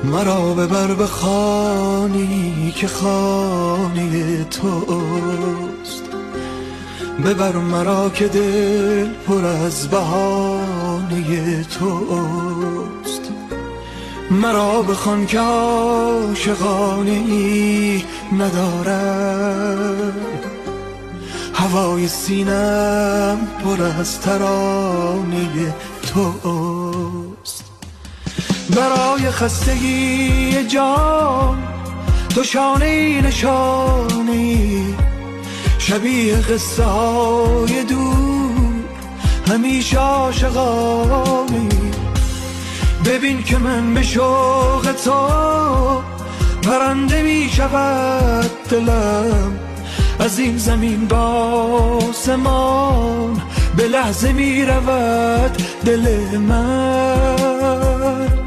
مرا ببر به خانی که خانه توست، ببر مرا که دل پر از بهانه توست. مرا بخوان که عاشقانه ای ندارم، هوای سینم پر از ترانه توست. برای خستگی جان تو شانه نشانی، شبیه قصه های دور همیشه عاشقانی. ببین که من به شوق تو پرنده می شود دلم، از این زمین با آسمان به لحظه می رود دل من.